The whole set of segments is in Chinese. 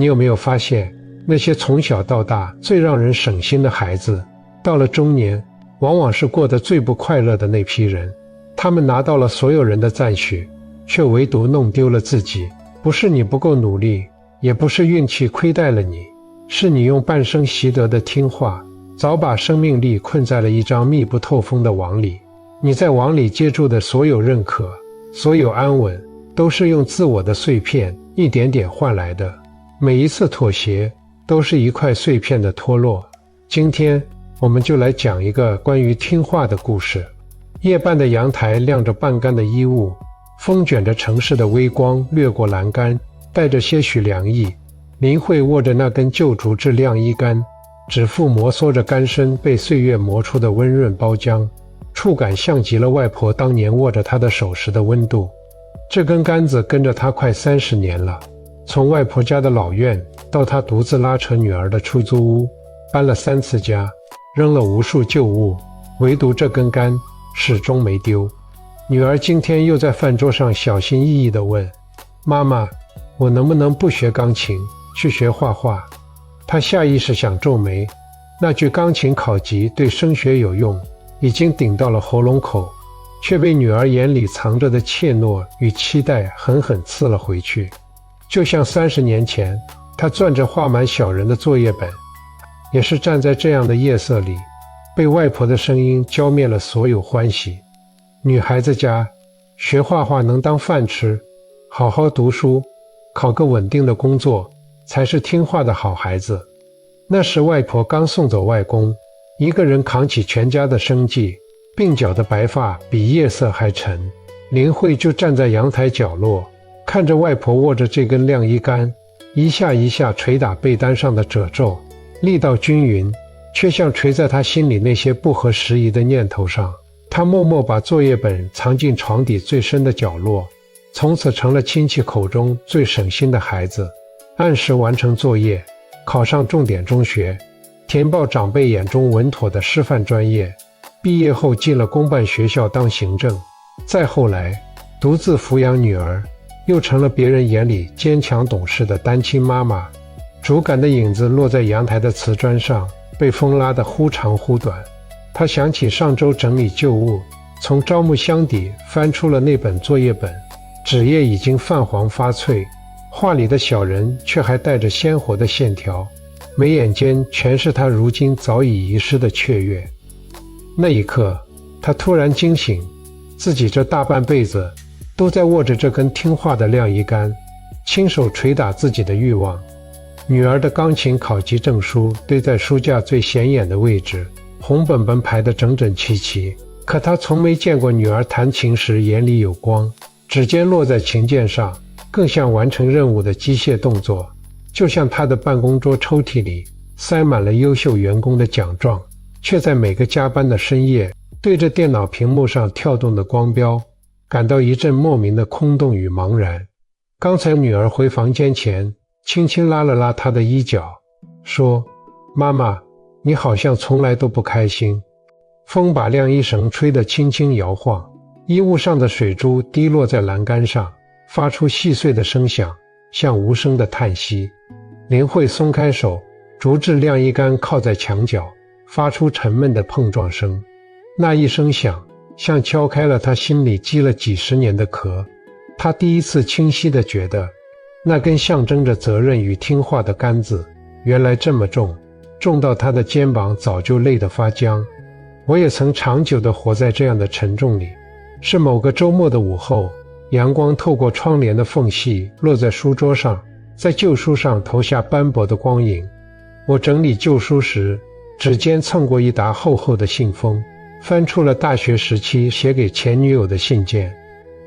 你有没有发现，那些从小到大最让人省心的孩子，到了中年，往往是过得最不快乐的那批人。他们拿到了所有人的赞许，却唯独弄丢了自己。不是你不够努力，也不是运气亏待了你，是你用半生习得的听话，早把生命力困在了一张密不透风的网里。你在网里接住的所有认可，所有安稳，都是用自我的碎片一点点换来的。每一次妥协，都是一块碎片的脱落。今天我们就来讲一个关于听话的故事。夜半的阳台晾着半干的衣物，风卷着城市的微光掠过栏杆，带着些许凉意。林慧握着那根旧竹制晾衣杆，指腹摩挲着杆身被岁月磨出的温润包浆，触感像极了外婆当年握着她的手时的温度。这根杆子跟着她快30年了，从外婆家的老院到她独自拉扯女儿的出租屋，搬了3次家，扔了无数旧物，唯独这根杆始终没丢。女儿今天又在饭桌上小心翼翼地问：妈妈，我能不能不学钢琴，去学画画？她下意识想皱眉，那句钢琴考级对升学有用已经顶到了喉咙口，却被女儿眼里藏着的怯懦与期待狠狠刺了回去。就像30年前，她攥着画满小人的作业本，也是站在这样的夜色里，被外婆的声音浇灭了所有欢喜。女孩子家学画画能当饭吃，好好读书，考个稳定的工作，才是听话的好孩子。那时外婆刚送走外公，一个人扛起全家的生计，鬓角的白发比夜色还沉。林慧就站在阳台角落，看着外婆握着这根晾衣杆，一下一下捶打被单上的褶皱，力道均匀，却像捶在她心里那些不合时宜的念头上。她默默把作业本藏进床底最深的角落，从此成了亲戚口中最省心的孩子。按时完成作业，考上重点中学，填报长辈眼中稳妥的师范专业，毕业后进了公办学校当行政，再后来独自抚养女儿，又成了别人眼里坚强懂事的单亲妈妈。竹竿的影子落在阳台的瓷砖上，被风拉得忽长忽短。她想起上周整理旧物，从樟木箱底翻出了那本作业本，纸页已经泛黄发脆，画里的小人却还带着鲜活的线条，眉眼间全是她如今早已遗失的雀跃。那一刻，她突然惊醒，自己这大半辈子都在握着这根听话的晾衣杆，亲手捶打自己的欲望。女儿的钢琴考级证书堆在书架最显眼的位置，红本本排得整整齐齐，可她从没见过女儿弹琴时眼里有光，指尖落在琴键上，更像完成任务的机械动作。就像她的办公桌抽屉里塞满了优秀员工的奖状，却在每个加班的深夜，对着电脑屏幕上跳动的光标，感到一阵莫名的空洞与茫然。刚才女儿回房间前，轻轻拉了拉她的衣角，说：妈妈，你好像从来都不开心。风把晾衣绳吹得轻轻摇晃，衣物上的水珠滴落在栏杆上，发出细碎的声响，像无声的叹息。林慧松开手，竹制晾衣杆靠在墙角，发出沉闷的碰撞声。那一声响，像敲开了她心里积了几十年的壳。她第一次清晰地觉得，那根象征着责任与听话的杆子，原来这么重，重到她的肩膀早就累得发僵。我也曾长久地活在这样的沉重里。是某个周末的午后，阳光透过窗帘的缝隙落在书桌上，在旧书上投下斑驳的光影。我整理旧书时，指尖蹭过一沓厚厚的信封，翻出了大学时期写给前女友的信件，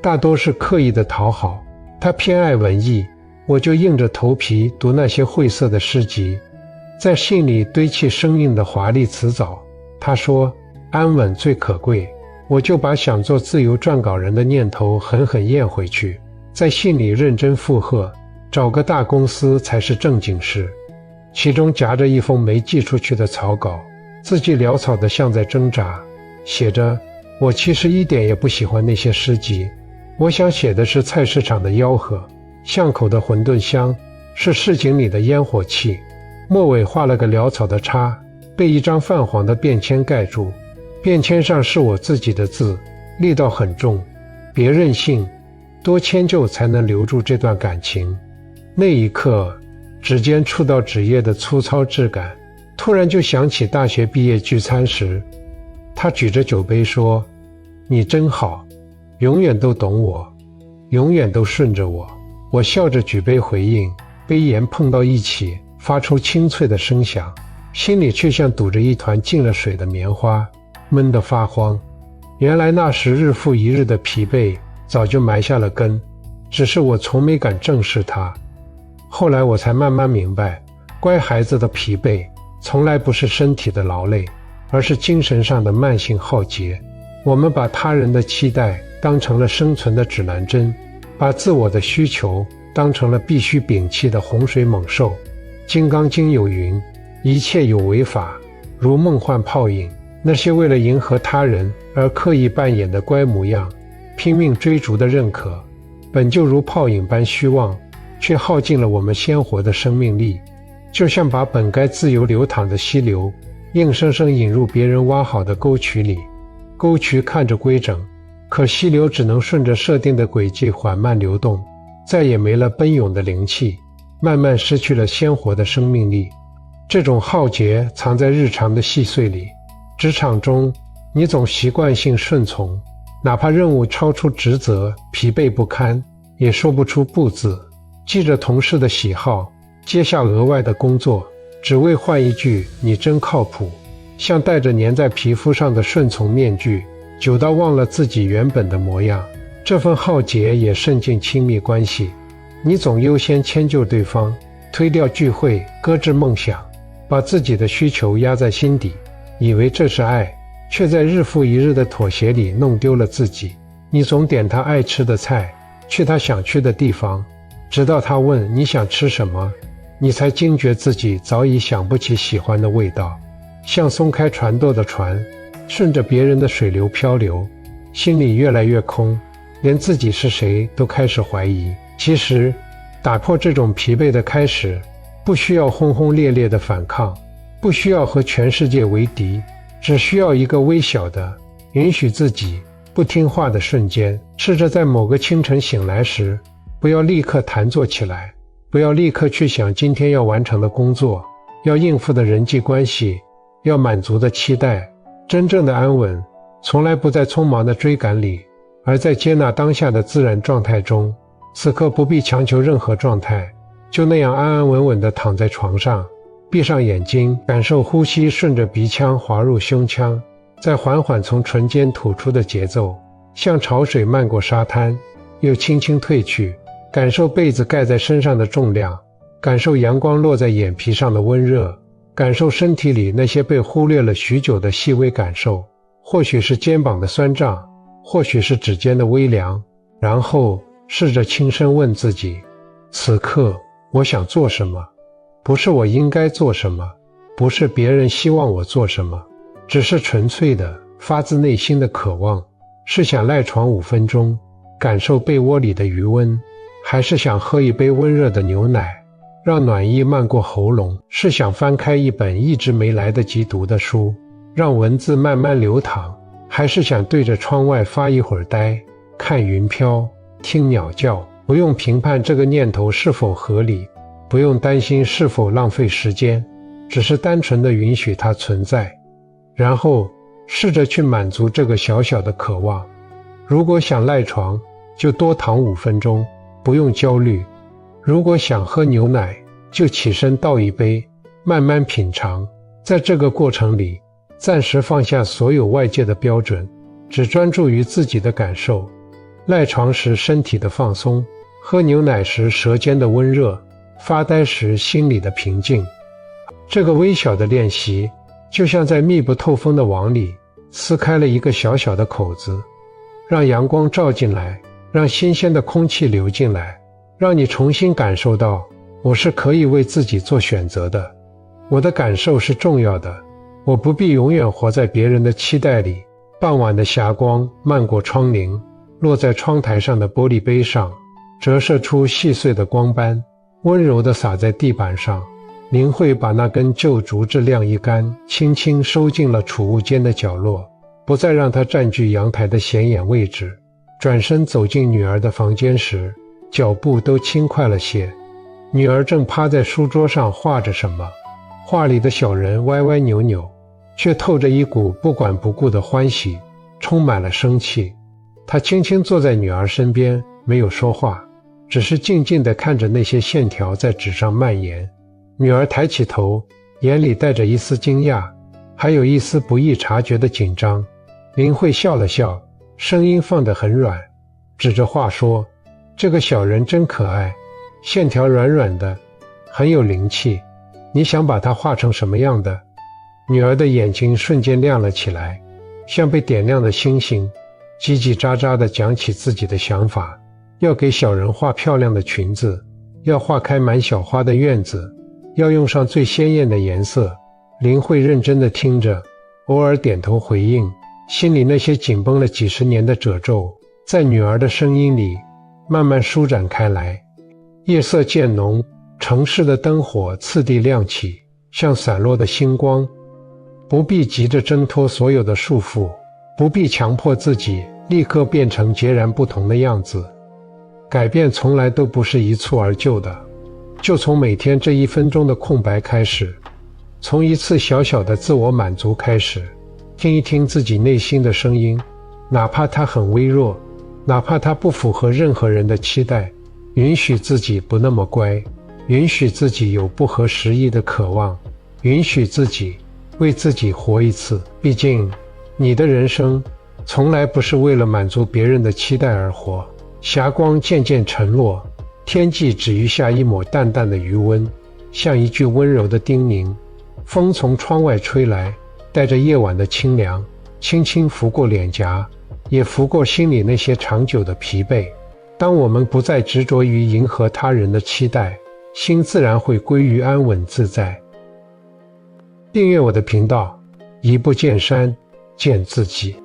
大多是刻意的讨好。她偏爱文艺，我就硬着头皮读那些晦涩的诗集，在信里堆砌生硬的华丽辞藻。她说安稳最可贵，我就把想做自由撰稿人的念头狠狠咽回去，在信里认真附和，找个大公司才是正经事。其中夹着一封没寄出去的草稿，字迹潦草的像在挣扎，写着：我其实一点也不喜欢那些诗集，我想写的是菜市场的吆喝，巷口的馄饨香，是市井里的烟火气，末尾画了个潦草的叉，被一张泛黄的便签盖住。便签上是我自己的字，力道很重，别任性，多迁就才能留住这段感情。那一刻，指尖触到纸页的粗糙质感，突然就想起大学毕业聚餐时，他举着酒杯说：“你真好，永远都懂我，永远都顺着我。”我笑着举杯回应，杯沿碰到一起，发出清脆的声响，心里却像堵着一团进了水的棉花，闷得发慌。原来那时日复一日的疲惫早就埋下了根，只是我从没敢正视它。后来我才慢慢明白，乖孩子的疲惫从来不是身体的劳累，而是精神上的慢性耗竭。我们把他人的期待当成了生存的指南针，把自我的需求当成了必须摒弃的洪水猛兽。《金刚经》有云：一切有为法，如梦幻泡影。那些为了迎合他人而刻意扮演的乖模样，拼命追逐的认可，本就如泡影般虚妄，却耗尽了我们鲜活的生命力。就像把本该自由流淌的溪流硬生生引入别人挖好的沟渠里。沟渠看着规整，可溪流只能顺着设定的轨迹缓慢流动，再也没了奔涌的灵气，慢慢失去了鲜活的生命力。这种浩劫藏在日常的细碎里。职场中，你总习惯性顺从，哪怕任务超出职责，疲惫不堪，也说不出不字。记着同事的喜好，接下额外的工作，只为换一句“你真靠谱”，像戴着粘在皮肤上的顺从面具，久到忘了自己原本的模样。这份浩劫也渗进亲密关系，你总优先迁就对方，推掉聚会，搁置梦想，把自己的需求压在心底，以为这是爱，却在日复一日的妥协里弄丢了自己。你总点他爱吃的菜，去他想去的地方，直到他问你想吃什么，你才惊觉自己早已想不起喜欢的味道。像松开船舵的船，顺着别人的水流漂流，心里越来越空，连自己是谁都开始怀疑。其实，打破这种疲惫的开始，不需要轰轰烈烈的反抗，不需要和全世界为敌，只需要一个微小的允许自己不听话的瞬间。试着在某个清晨醒来时，不要立刻弹坐起来，不要立刻去想今天要完成的工作，要应付的人际关系，要满足的期待。真正的安稳从来不在匆忙的追赶里，而在接纳当下的自然状态中。此刻不必强求任何状态，就那样安安稳稳地躺在床上，闭上眼睛，感受呼吸顺着鼻腔滑入胸腔，再缓缓从唇间吐出的节奏，像潮水漫过沙滩，又轻轻退去。感受被子盖在身上的重量，感受阳光落在眼皮上的温热，感受身体里那些被忽略了许久的细微感受，或许是肩膀的酸胀，或许是指尖的微凉。然后试着轻声问自己，此刻我想做什么？不是我应该做什么，不是别人希望我做什么，只是纯粹的发自内心的渴望。是想赖床5分钟，感受被窝里的余温，还是想喝一杯温热的牛奶，让暖意漫过喉咙？是想翻开一本一直没来得及读的书，让文字慢慢流淌，还是想对着窗外发一会儿呆，看云飘，听鸟叫？不用评判这个念头是否合理，不用担心是否浪费时间，只是单纯的允许它存在，然后试着去满足这个小小的渴望。如果想赖床，就多躺5分钟，不用焦虑。如果想喝牛奶，就起身倒一杯，慢慢品尝。在这个过程里，暂时放下所有外界的标准，只专注于自己的感受。赖床时身体的放松，喝牛奶时舌尖的温热，发呆时心里的平静。这个微小的练习，就像在密不透风的网里撕开了一个小小的口子，让阳光照进来，让新鲜的空气流进来，让你重新感受到，我是可以为自己做选择的，我的感受是重要的，我不必永远活在别人的期待里。傍晚的霞光漫过窗棂，落在窗台上的玻璃杯上，折射出细碎的光斑。温柔地洒在地板上。林慧把那根旧竹子晾一干，轻轻收进了储物间的角落，不再让它占据阳台的显眼位置。转身走进女儿的房间时，脚步都轻快了些。女儿正趴在书桌上画着什么，画里的小人歪歪扭扭，却透着一股不管不顾的欢喜，充满了生气。她轻轻坐在女儿身边，没有说话，只是静静地看着那些线条在纸上蔓延。女儿抬起头，眼里带着一丝惊讶，还有一丝不易察觉的紧张。林慧笑了笑，声音放得很软，指着画说：“这个小人真可爱，线条软软的，很有灵气。你想把它画成什么样的？”女儿的眼睛瞬间亮了起来，像被点亮的星星，叽叽喳喳地讲起自己的想法。要给小人画漂亮的裙子，要画开满小花的院子，要用上最鲜艳的颜色。林慧认真地听着，偶尔点头回应，心里那些紧绷了几十年的褶皱，在女儿的声音里慢慢舒展开来。夜色渐浓，城市的灯火次第亮起，像散落的星光。不必急着挣脱所有的束缚，不必强迫自己立刻变成截然不同的样子。改变从来都不是一蹴而就的，就从每天这1分钟的空白开始，从一次小小的自我满足开始，听一听自己内心的声音，哪怕它很微弱，哪怕它不符合任何人的期待，允许自己不那么乖，允许自己有不合时宜的渴望，允许自己为自己活一次。毕竟，你的人生从来不是为了满足别人的期待而活。霞光渐渐沉落，天际只余下一抹淡淡的余温，像一句温柔的叮咛。风从窗外吹来，带着夜晚的清凉，轻轻拂过脸颊，也拂过心里那些长久的疲惫。当我们不再执着于迎合他人的期待，心自然会归于安稳自在。订阅我的频道，一步见山，见自己。